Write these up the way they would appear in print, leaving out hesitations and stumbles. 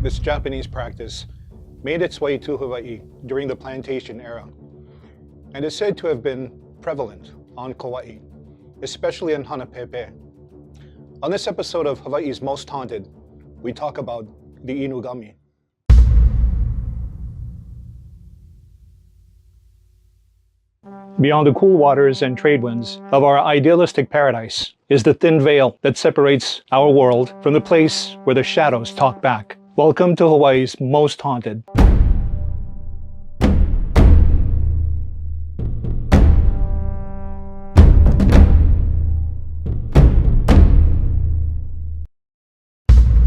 This Japanese practice made its way to Hawaii during the plantation era and is said to have been prevalent on Kauai, especially in Hanapēpē. On this episode of Hawaii's Most Haunted, we talk about the Inugami. Beyond the cool waters and trade winds of our idealistic paradise is the thin veil that separates our world from the place where the shadows talk back. Welcome to Hawaii's Most Haunted.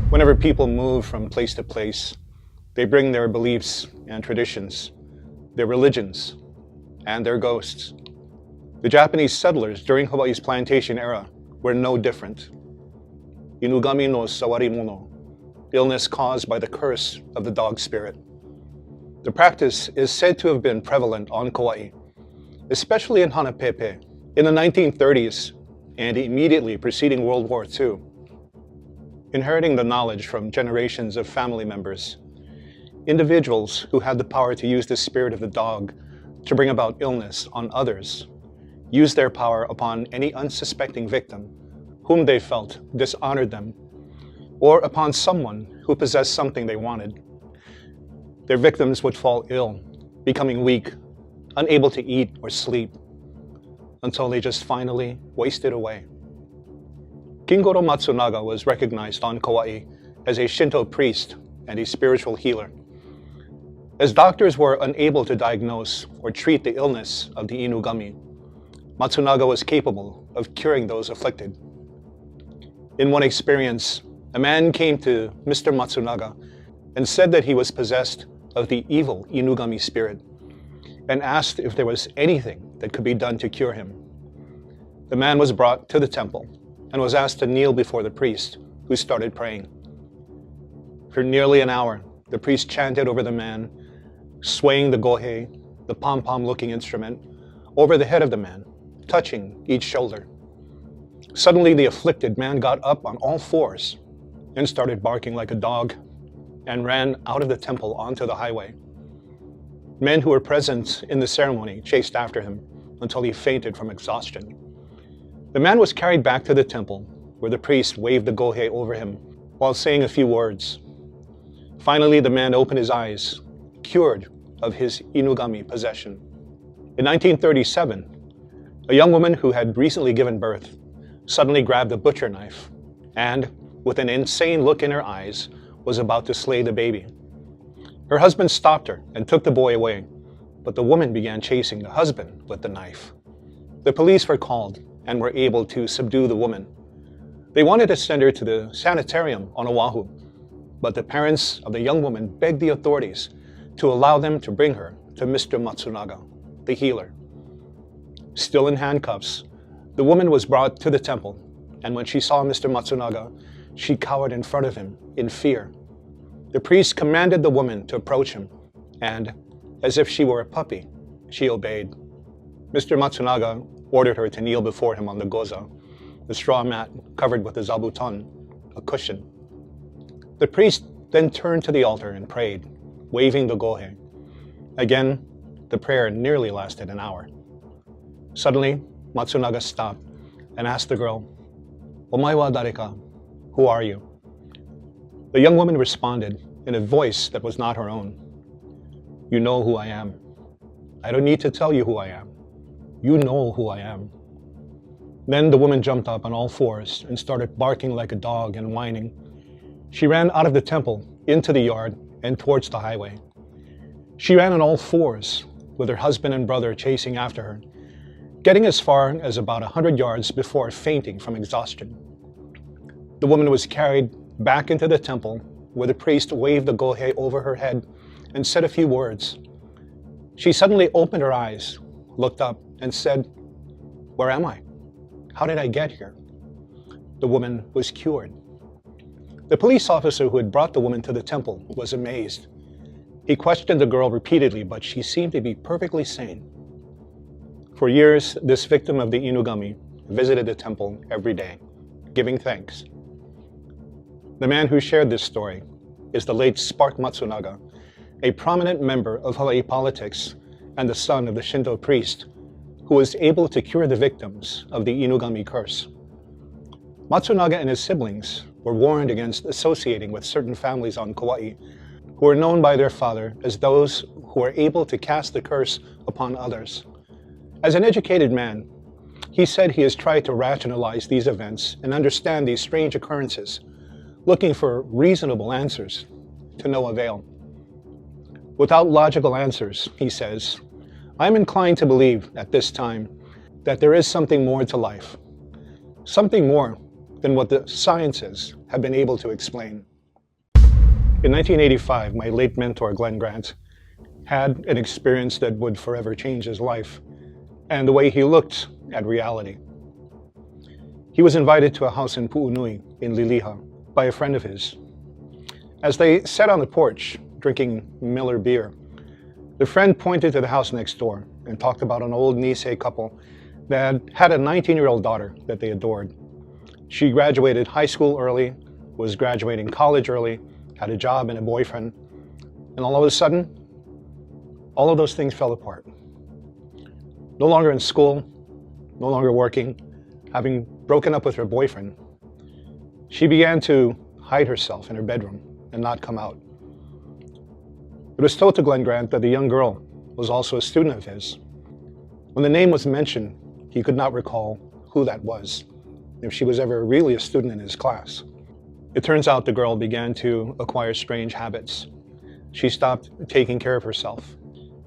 Whenever people move from place to place, they bring their beliefs and traditions, their religions, and their ghosts. The Japanese settlers during Hawaii's plantation era were no different. Inugami no sawarimono, illness caused by the curse of the dog spirit. The practice is said to have been prevalent on Kauai, especially in Hanapēpē, in the 1930s and immediately preceding World War II. Inheriting the knowledge from generations of family members, individuals who had the power to use the spirit of the dog to bring about illness on others used their power upon any unsuspecting victim whom they felt dishonored them, or upon someone who possessed something they wanted. Their victims would fall ill, becoming weak, unable to eat or sleep, until they just finally wasted away. Kingoro Matsunaga was recognized on Kauai as a Shinto priest and a spiritual healer. As doctors were unable to diagnose or treat the illness of the Inugami, Matsunaga was capable of curing those afflicted. In one experience, a man came to Mr. Matsunaga and said that he was possessed of the evil Inugami spirit and asked if there was anything that could be done to cure him. The man was brought to the temple and was asked to kneel before the priest, who started praying. For nearly an hour, the priest chanted over the man, swaying the gohei, the pom-pom looking instrument, over the head of the man, touching each shoulder. Suddenly, the afflicted man got up on all fours and started barking like a dog and ran out of the temple onto the highway. Men who were present in the ceremony chased after him until he fainted from exhaustion. The man was carried back to the temple, where the priest waved the gohei over him while saying a few words. Finally, the man opened his eyes, cured of his Inugami possession. In 1937, a young woman who had recently given birth suddenly grabbed a butcher knife and, with an insane look in her eyes, was about to slay the baby. Her husband stopped her and took the boy away, but the woman began chasing the husband with the knife. The police were called and were able to subdue the woman. They wanted to send her to the sanitarium on Oahu, but the parents of the young woman begged the authorities to allow them to bring her to Mr. Matsunaga, the healer. Still in handcuffs, the woman was brought to the temple, and when she saw Mr. Matsunaga, she cowered in front of him in fear. The priest commanded the woman to approach him, and, as if she were a puppy, she obeyed. Mr. Matsunaga ordered her to kneel before him on the goza, the straw mat covered with a zabuton, a cushion. The priest then turned to the altar and prayed, waving the gohei. Again, the prayer nearly lasted an hour. Suddenly, Matsunaga stopped and asked the girl, "Omae wa dareka?" Who are you? The young woman responded in a voice that was not her own. "You know who I am. I don't need to tell you who I am. You know who I am." Then the woman jumped up on all fours and started barking like a dog and whining. She ran out of the temple, into the yard, and towards the highway. She ran on all fours, with her husband and brother chasing after her, getting as far as about 100 yards before fainting from exhaustion. The woman was carried back into the temple, where the priest waved the gohei over her head and said a few words. She suddenly opened her eyes, looked up, and said, "Where am I? How did I get here?" The woman was cured. The police officer who had brought the woman to the temple was amazed. He questioned the girl repeatedly, but she seemed to be perfectly sane. For years, this victim of the Inugami visited the temple every day, giving thanks. The man who shared this story is the late Spark Matsunaga, a prominent member of Hawaii politics and the son of the Shinto priest who was able to cure the victims of the Inugami curse. Matsunaga and his siblings were warned against associating with certain families on Kauai who were known by their father as those who were able to cast the curse upon others. As an educated man, he said he has tried to rationalize these events and understand these strange occurrences, looking for reasonable answers, to no avail. Without logical answers, he says, I'm inclined to believe at this time that there is something more to life, something more than what the sciences have been able to explain. In 1985, my late mentor, Glenn Grant, had an experience that would forever change his life and the way he looked at reality. He was invited to a house in Pu'unui in Liliha by a friend of his. As they sat on the porch drinking Miller beer, the friend pointed to the house next door and talked about an old Nisei couple that had a 19-year-old daughter that they adored. She graduated high school early, was graduating college early, had a job and a boyfriend, and all of a sudden, all of those things fell apart. No longer in school, no longer working, having broken up with her boyfriend, she began to hide herself in her bedroom and not come out. It was told to Glenn Grant that the young girl was also a student of his. When the name was mentioned, he could not recall who that was, if she was ever really a student in his class. It turns out the girl began to acquire strange habits. She stopped taking care of herself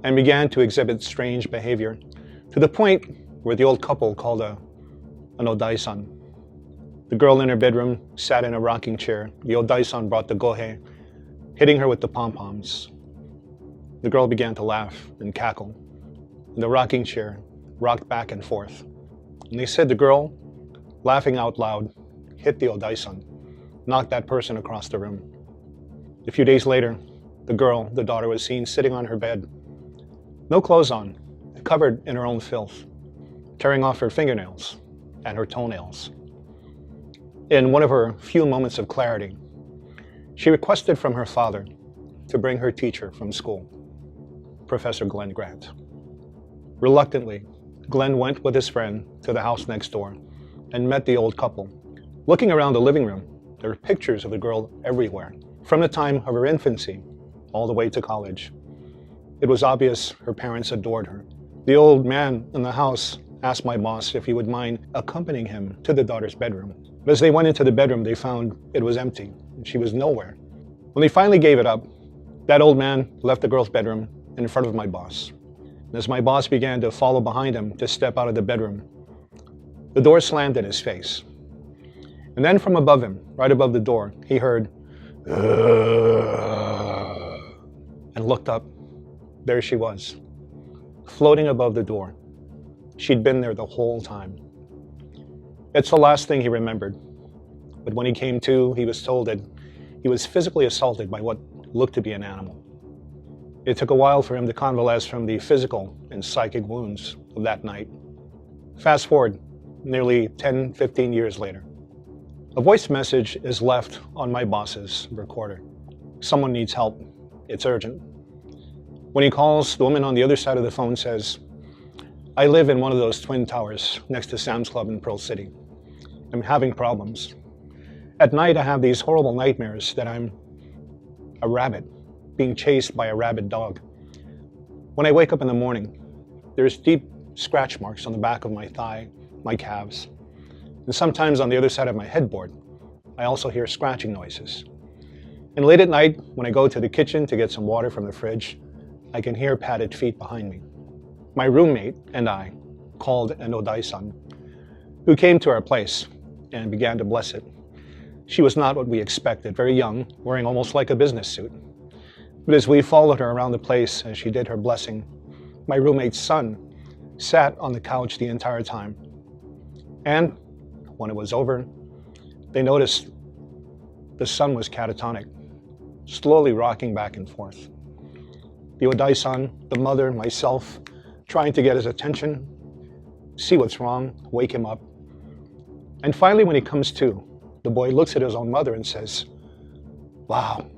and began to exhibit strange behavior, to the point where the old couple called an odaisan. The girl in her bedroom sat in a rocking chair. The odaisan brought the gohe, hitting her with the pom-poms. The girl began to laugh and cackle, and the rocking chair rocked back and forth. And they said the girl, laughing out loud, hit the odaisan, knocked that person across the room. A few days later, the girl, the daughter, was seen sitting on her bed, no clothes on, covered in her own filth, tearing off her fingernails and her toenails. In one of her few moments of clarity, she requested from her father to bring her teacher from school, Professor Glenn Grant. Reluctantly, Glenn went with his friend to the house next door and met the old couple. Looking around the living room, there were pictures of the girl everywhere, from the time of her infancy all the way to college. It was obvious her parents adored her. The old man in the house asked my boss if he would mind accompanying him to the daughter's bedroom. But as they went into the bedroom, they found it was empty, and she was nowhere. When they finally gave it up, that old man left the girl's bedroom in front of my boss. And as my boss began to follow behind him to step out of the bedroom, the door slammed in his face. And then from above him, right above the door, he heard, and looked up. There she was, floating above the door. She'd been there the whole time. It's the last thing he remembered. But when he came to, he was told that he was physically assaulted by what looked to be an animal. It took a while for him to convalesce from the physical and psychic wounds of that night. Fast forward nearly 10, 15 years later. A voice message is left on my boss's recorder. Someone needs help. It's urgent. When he calls, the woman on the other side of the phone says, I live in one of those twin towers next to Sam's Club in Pearl City. I'm having problems. At night, I have these horrible nightmares that I'm a rabbit being chased by a rabid dog. When I wake up in the morning, there's deep scratch marks on the back of my thigh, my calves, and sometimes on the other side of my headboard, I also hear scratching noises. And late at night, when I go to the kitchen to get some water from the fridge, I can hear padded feet behind me. My roommate and I called an odaisan, who came to our place and began to bless it. She was not what we expected, very young, wearing almost like a business suit. But as we followed her around the place as she did her blessing, my roommate's son sat on the couch the entire time. And when it was over, they noticed the son was catatonic, slowly rocking back and forth. The odaisan, the mother, myself, trying to get his attention, see what's wrong, wake him up. And finally, when he comes to, the boy looks at his own mother and says, wow,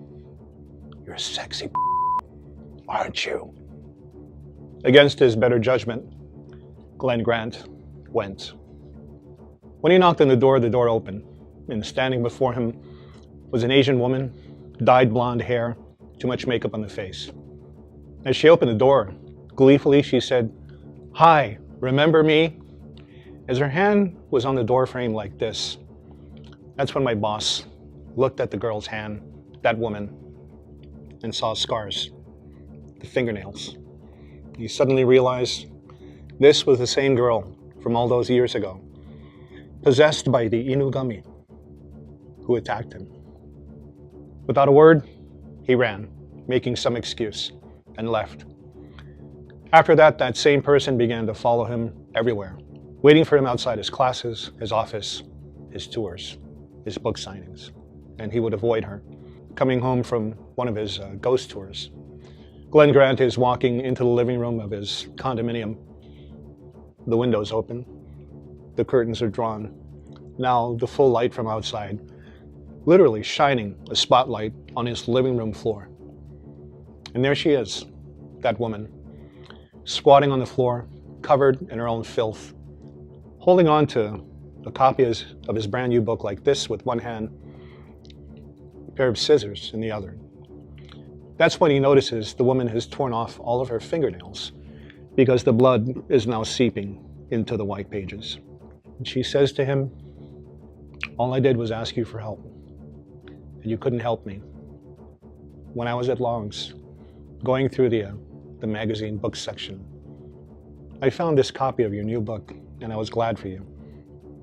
You're a sexy aren't you? Against his better judgment, Glenn Grant went. When he knocked on the door opened, and standing before him was an Asian woman, dyed blonde hair, too much makeup on the face. As she opened the door, gleefully she said, "Hi, remember me?" As her hand was on the door frame like this, that's when my boss looked at the girl's hand, that woman, and saw scars, the fingernails. He suddenly realized this was the same girl from all those years ago, possessed by the Inugami who attacked him. Without a word, he ran, making some excuse, and left. After that, that same person began to follow him everywhere, waiting for him outside his classes, his office, his tours, his book signings, and he would avoid her. Coming home from one of his ghost tours, Glenn Grant is walking into the living room of his condominium. The window's open, the curtains are drawn. Now the full light from outside, literally shining a spotlight on his living room floor. And there she is, that woman, squatting on the floor, covered in her own filth, holding on to a copy of his brand new book like this with one hand, a pair of scissors in the other. That's when he notices the woman has torn off all of her fingernails because the blood is now seeping into the white pages. And she says to him, "All I did was ask you for help, and you couldn't help me. When I was at Long's, going through the magazine book section, I found this copy of your new book, and I was glad for you.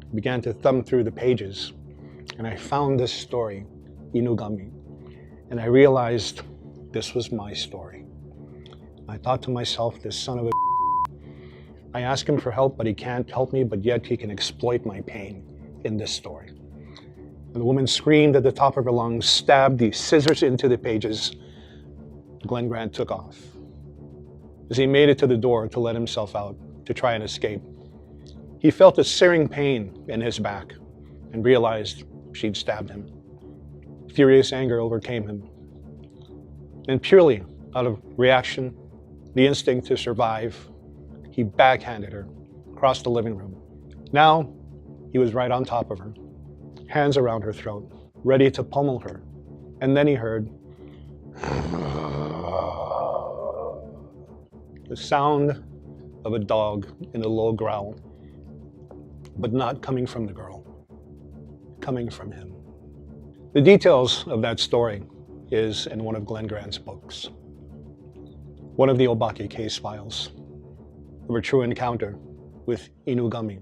I began to thumb through the pages, and I found this story, Inugami, and I realized this was my story. I thought to myself, this son of a I ask him for help, but he can't help me, but yet he can exploit my pain in this story." And the woman screamed at the top of her lungs, stabbed the scissors into the pages. Glenn Grant took off. As he made it to the door to let himself out, to try and escape, he felt a searing pain in his back and realized she'd stabbed him. Furious anger overcame him. And purely out of reaction, the instinct to survive, he backhanded her across the living room. Now, he was right on top of her, hands around her throat, ready to pummel her. And then he heard the sound of a dog in a low growl, but not coming from the girl, coming from him. The details of that story is in one of Glenn Grant's books, one of the Obake case files of a true encounter with Inugami.